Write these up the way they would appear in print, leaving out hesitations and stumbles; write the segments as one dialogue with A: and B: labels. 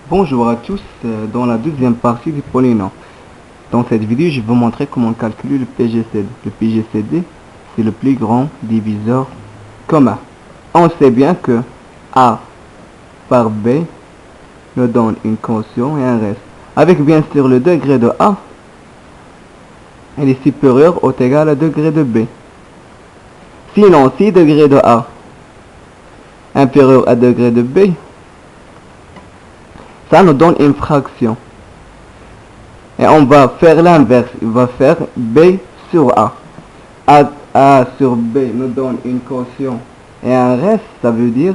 A: Bonjour à tous, dans la deuxième partie du polynôme. Dans cette vidéo, je vais vous montrer comment calculer le PGCD. Le PGCD, c'est le plus grand diviseur commun. On sait bien que A par B nous donne une quotient et un reste. Avec bien sûr le degré de A, il est supérieur ou égal à degré de B. Sinon, si degré de A inférieur à degré de B, ça nous donne une fraction. Et on va faire l'inverse. On va faire B sur A. A sur B nous donne une quotient et un reste. Ça veut dire,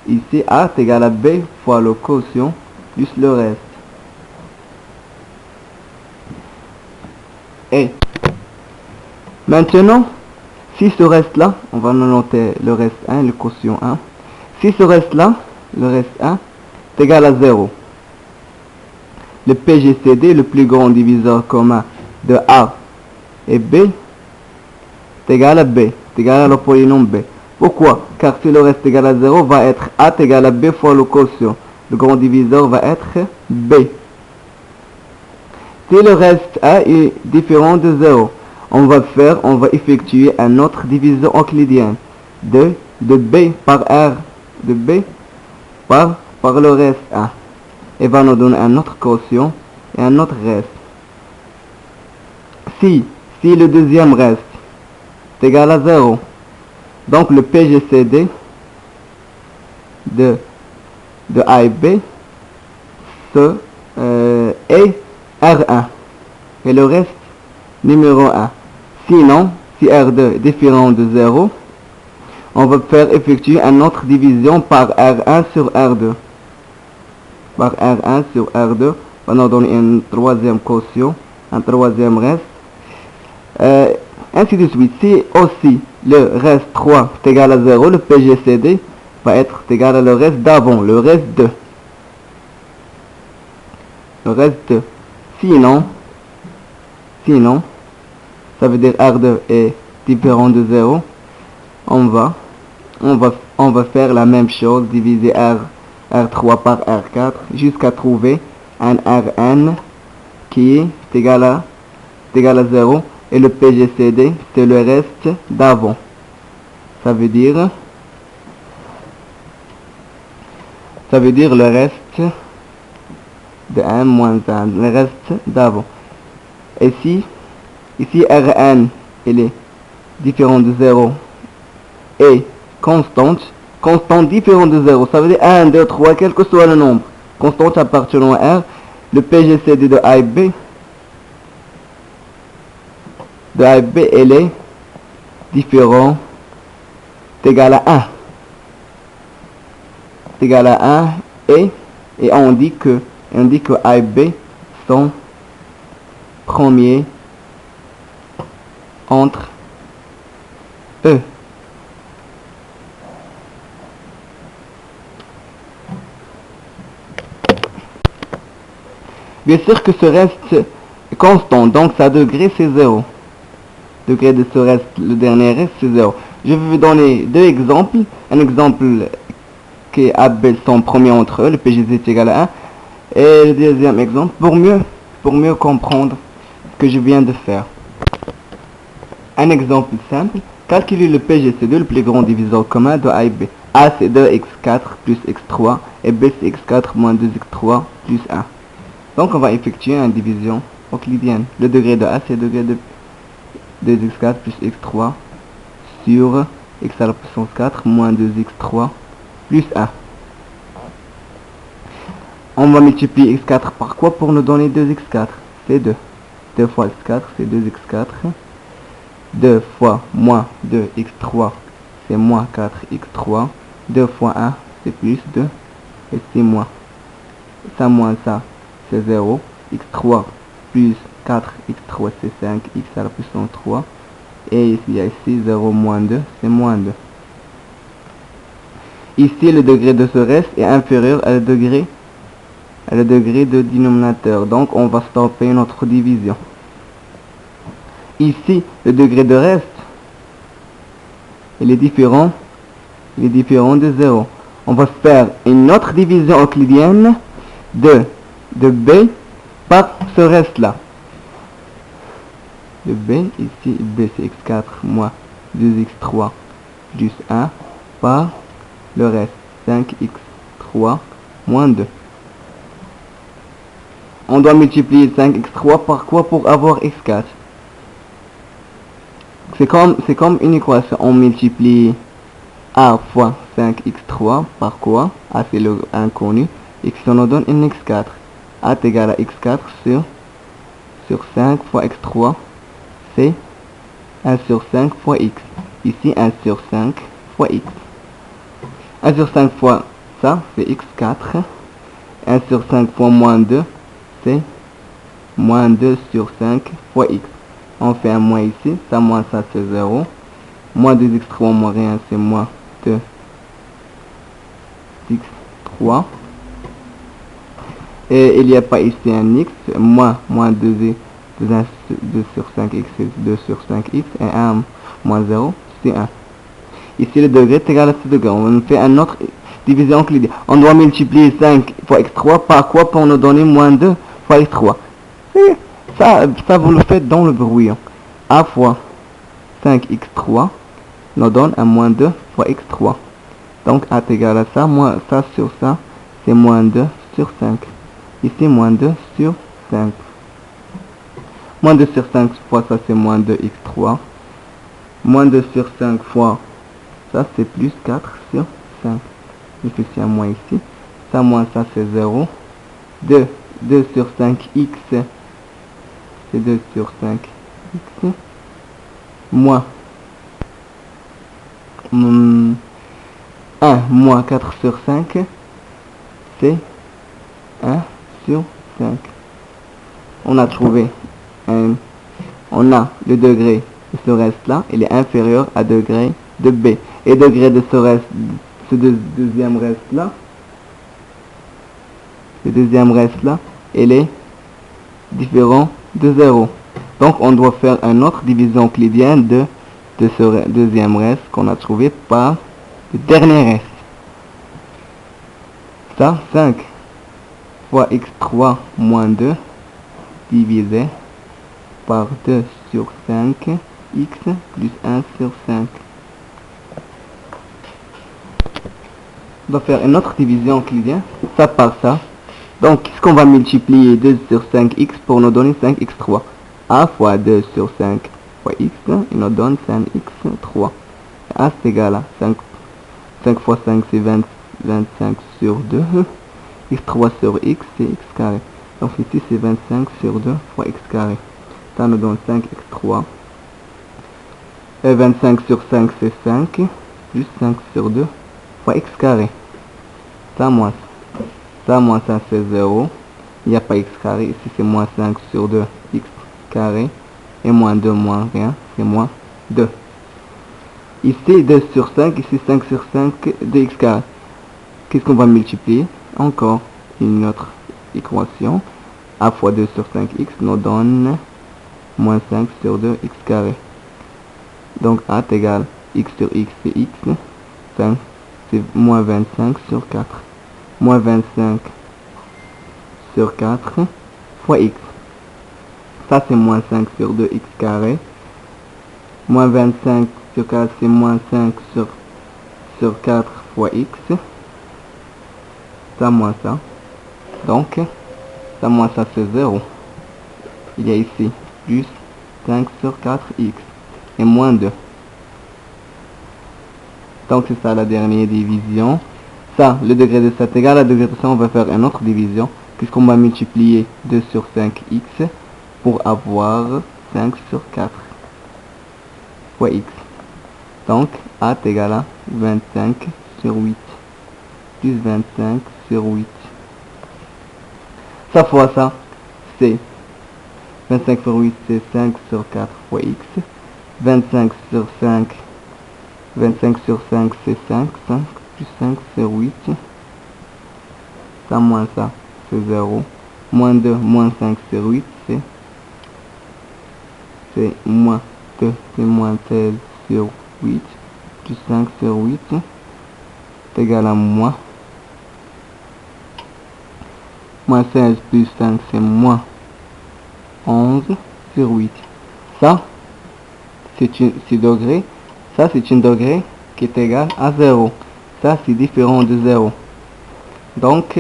A: ici, A est égal à B fois le quotient plus le reste. Et maintenant, si ce reste là, on va noter le reste 1, le quotient 1. Si ce reste là, le reste 1, est égal à 0. Le PGCD, le plus grand diviseur commun de A et B, est égal à B, est égal à le polynôme B. Pourquoi? Car si le reste égal à 0, va être A est égal à B fois le quotient. Le grand diviseur va être B. Si le reste A est différent de 0, on va effectuer un autre diviseur euclidien de B par R, de B par le reste A. Et va nous donner un autre quotient et un autre reste. Si le deuxième reste est égal à 0, donc le PGCD de A et B est R1 et le reste numéro 1. Sinon, si R2 est différent de 0, on va effectuer une autre division par R1 sur R2. Par R1 sur R2, on va nous donner un troisième quotient, un troisième reste, ainsi de suite. Si aussi le reste 3 est égal à 0, le PGCD va être égal à le reste d'avant, le reste 2. Le reste 2. Sinon, ça veut dire R2 est différent de 0, on va faire la même chose, diviser R3 par R4 jusqu'à trouver un Rn qui est égal à 0 et le PGCD c'est le reste d'avant. Ça veut dire le reste de 1 moins 1, le reste d'avant. Et ici Rn il est différent de 0 et constante différent de 0, ça veut dire 1, 2, 3, quel que soit le nombre, constante appartenant à R, le PGCD de A et B, elle est différent, égal à 1. C'est égal à 1 et on dit que A et B sont premiers entre eux. Bien sûr que ce reste est constant, donc sa degré c'est 0. Degré de ce reste, le dernier reste c'est 0. Je vais vous donner deux exemples. Un exemple qui A et B sont premiers entre eux, le PGCD est égal à 1. Et le deuxième exemple, pour mieux comprendre ce que je viens de faire. Un exemple simple, calculer le PGCD, le plus grand diviseur commun de A et B. A c'est 2x4 plus x3 et B c'est x4 moins 2x3 plus 1. Donc on va effectuer une division euclidienne. Le degré de A c'est le degré de 2x4 plus x3 sur x à la puissance 4 moins 2x3 plus 1. On va multiplier x4 par quoi pour nous donner 2x4? C'est 2. 2 fois x4 c'est 2x4. 2 fois moins 2x3 c'est moins 4x3. 2 fois 1 c'est plus 2. Et c'est moins. Ça moins ça c'est 0. x3 plus 4x3 c'est 5. X à la puissance 3. Et il y a ici 0 moins 2 c'est moins 2. Ici le degré de ce reste est inférieur à le degré de dénominateur. Donc on va stopper notre division. Ici le degré de reste il est différent de 0. On va faire une autre division euclidienne de B par ce reste-là. De B, ici, B c'est x4 moins 2x3 plus 1 par le reste, 5x3 moins 2. On doit multiplier 5x3 par quoi pour avoir x4? C'est comme une équation. On multiplie A fois 5x3 par quoi? A c'est le inconnu. X on nous donne une x4. A est égal à x4 sur 5 fois x3. C'est 1 sur 5 fois x. Ici 1 sur 5 fois x. 1 sur 5 fois ça, c'est x4. 1 sur 5 fois moins 2, c'est moins 2 sur 5 fois x. On fait un moins ici, ça moins ça c'est 0. Moins 2x3 moins rien, c'est moins 2x3. Et il n'y a pas ici un x, moins 2 sur 5x, c'est 2 sur 5x. Et 1 moins 0, c'est 1. Ici le degré est égal à ce degré. On fait une autre division euclidienne. On doit multiplier 5 fois x3 par quoi pour nous donner moins 2 fois x3. Et ça vous le faites dans le brouillon. A fois 5x3 nous donne un moins 2 fois x3. Donc A est égal à ça, moins ça sur ça, c'est moins 2 sur 5. Ici moins 2 sur 5. Moins 2 sur 5 fois ça c'est moins 2x3. Moins 2 sur 5 fois ça c'est plus 4 sur 5. Je fais un moins ici. Ça moins ça c'est 0. 2 sur 5x, c'est 2 sur 5x. Moins 1 moins 4 sur 5, c'est 1 sur 5. On a trouvé on a le degré de ce reste là, il est inférieur à degré de B. Et degré de ce reste, deuxième reste là, le deuxième reste là, il est différent de 0. Donc on doit faire une autre division euclidienne de ce deuxième reste qu'on a trouvé par le dernier reste. Ça, 5 fois x3 moins 2 divisé par 2 sur 5 x plus 1 sur 5. On va faire une autre division euclidienne, ça par ça. Donc, qu'est-ce qu'on va multiplier 2 sur 5x pour nous donner 5x3? A fois 2 sur 5 fois x, il nous donne 5x3. A c'est égal à 5 fois 5 c'est 25 sur 2. x3 sur x c'est x carré. Donc ici c'est 25 sur 2 fois x carré. Ça nous donne 5x3. Et 25 sur 5 c'est 5. Plus 5 sur 2 fois x carré. Ça moins ça c'est 0. Il n'y a pas x carré. Ici c'est moins 5 sur 2 x carré. Et moins 2 moins rien. C'est moins 2. Ici 2 sur 5. Ici 5 sur 5 de x carré. Qu'est-ce qu'on va multiplier? Encore une autre équation. A fois 2 sur 5x nous donne moins 5 sur 2 x carré. Donc A est égal x sur x c'est x. 5 c'est moins 25 sur 4. Moins 25 sur 4 fois x. Ça c'est moins 5 sur 2 x carré. Moins 25 sur 4 c'est moins 5 sur 4 fois x. Ça moins ça. Donc, ça moins ça c'est 0. Il y a ici plus 5 sur 4x et moins 2. Donc c'est ça la dernière division. Ça, le degré de ça est égal à degré de ça. On va faire une autre division. Puisqu'on va multiplier 2 sur 5x pour avoir 5 sur 4 fois x. Donc A est égal à 25 sur 8 plus 25 sur 8. Ça fois ça, c'est 25 sur 8, c'est 5 sur 4 fois x. 25 sur 5, 25 sur 5, c'est 5. 5 plus 5, c'est 8. Ça moins ça, c'est 0. Moins 2, moins 5, c'est 8. C'est moins 2, c'est moins 16 sur 8. Plus 5 sur 8. C'est égal à moins Moins 16 plus 5, c'est moins 11 sur 8. Ça, c'est degré. Ça, c'est une degré qui est égal à 0. Ça, c'est différent de 0. Donc,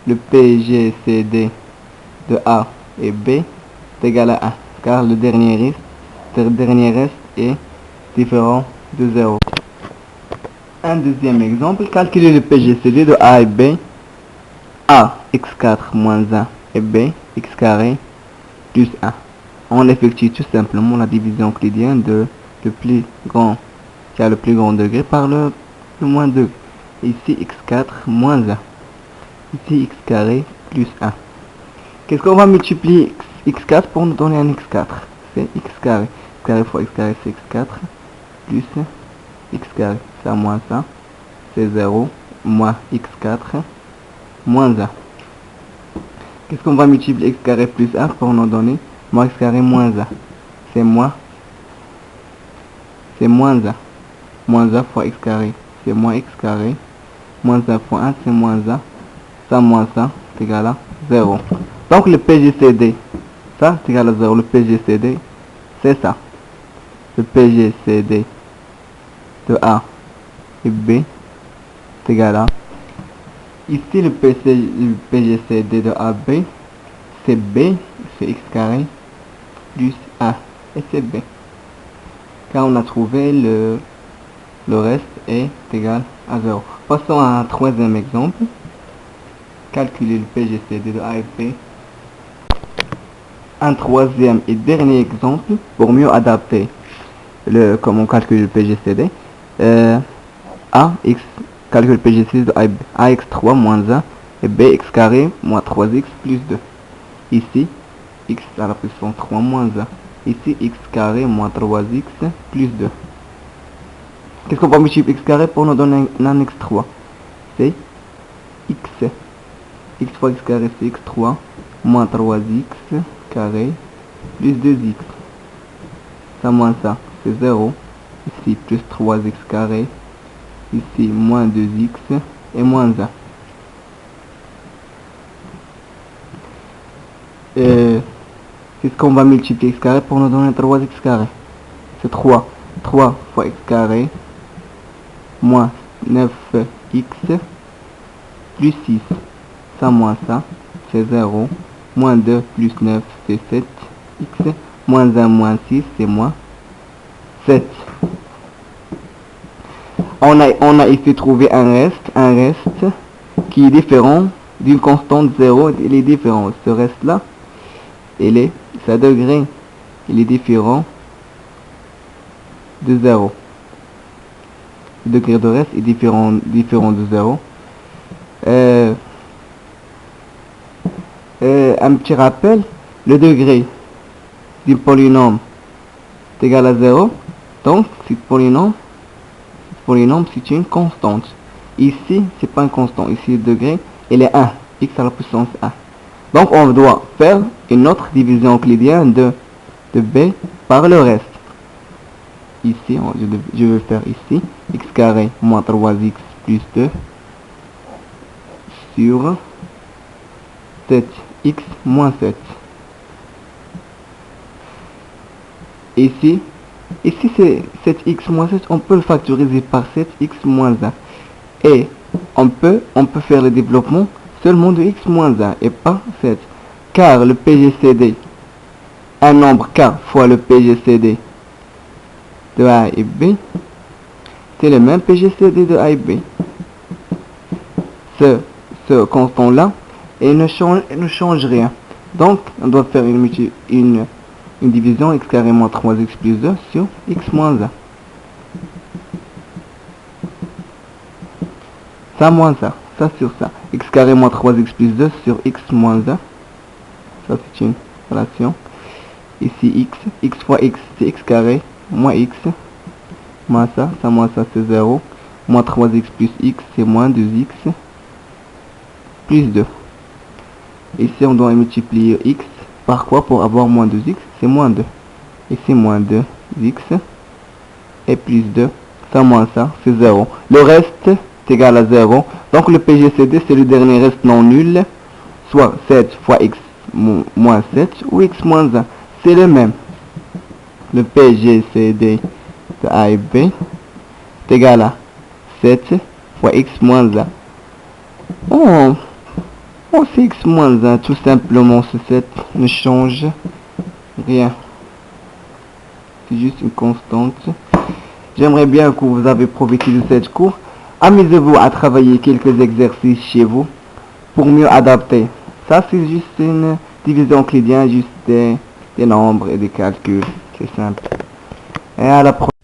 A: le PGCD de A et B est égal à 1. Car le dernier reste est différent de 0. Un deuxième exemple. Calculer le PGCD de A et B. A, x4 moins 1 et B, x carré plus 1. On effectue tout simplement la division euclidienne de le plus grand, qui a le plus grand degré, par le moins 2. Ici, x4 moins 1. Ici, x carré plus 1. Qu'est-ce qu'on va multiplier x4 pour nous donner un x4? C'est x carré. X carré fois x carré, c'est x4 plus x carré. Ça moins ça, c'est 0, moins x4 moins 1. Qu'est-ce qu'on va multiplier x carré plus 1 pour nous donner moins x carré moins 1? C'est moins 1. Moins 1 fois x carré, c'est moins x carré. Moins 1 fois 1, c'est moins 1. Ça moins ça, c'est égal à 0. Donc le PGCD, ça c'est égal à 0. Le PGCD, c'est ça. Le PGCD de A et B est égal à... Ici, le PGCD de AB, c'est B, c'est x carré, plus 1. Et c'est B. Car on a trouvé le reste est égal à 0. Passons à un troisième exemple. Calculer le PGCD de A et B. Un troisième et dernier exemple, pour mieux adapter comment calculer le PGCD. Calcule le PGCD de A et B. AX3 moins 1 et BX carré moins 3x plus 2. Ici, x à la puissance 3 moins 1. Ici, x carré moins 3x plus 2. Qu'est-ce qu'on va multiplier x carré pour nous donner un x3? C'est x. X fois x carré, c'est x3 moins 3x carré plus 2x. Ça moins ça, c'est 0. Ici, plus 3x carré. Ici, moins 2x et moins 1. Qu'est-ce qu'on va multiplier x carré pour nous donner 3x carré? C'est 3. 3 fois x carré moins 9x plus 6. Ça moins ça, c'est 0. Moins 2 plus 9, c'est 7x. Moins 1 moins 6, c'est moins 7. On a ici trouvé un reste qui est différent d'une constante 0. Il est différent. Ce reste-là, sa degré, il est différent de 0. Le degré de reste est différent de 0. Un petit rappel, le degré du polynôme est égal à 0. Donc, ce polynôme, c'est une constante. Ici, c'est pas une constante. Ici, le degré, il est 1. X à la puissance 1. Donc, on doit faire une autre division euclidienne de B par le reste. Ici, je vais faire ici. X carré moins 3x plus 2 sur 7x moins 7. Ici c'est 7x moins 7, on peut le factoriser par 7x moins 1. Et on peut faire le développement seulement de x moins 1 et pas 7. Car le PGCD, un nombre k fois le PGCD de A et B, c'est le même PGCD de A et B. Ce constant-là, et ne change rien. Donc, on doit faire une division x carré moins 3x plus 2 sur x moins 1. Ça moins ça sur ça. X carré moins 3x plus 2 sur x moins 1. Ça c'est une relation. Ici x fois x c'est x carré moins x. Moins ça c'est 0. Moins 3x plus x c'est moins 2x plus 2. Ici on doit multiplier x par quoi pour avoir moins 2x? C'est moins 2. Ici moins 2x et plus 2. Ça moins ça, c'est 0. Le reste est égal à 0. Donc le PGCD c'est le dernier reste non nul soit 7 fois x moins 7 ou x moins 1. C'est le même. Le PGCD de A et B est égal à 7 fois x moins 1. Oh, c'est x moins 1, tout simplement, ce 7 ne change rien. C'est juste une constante. J'aimerais bien que vous avez profité de cette cours. Amusez-vous à travailler quelques exercices chez vous pour mieux adapter. Ça, c'est juste une division euclidienne, juste des nombres et des calculs. C'est simple. Et à la prochaine.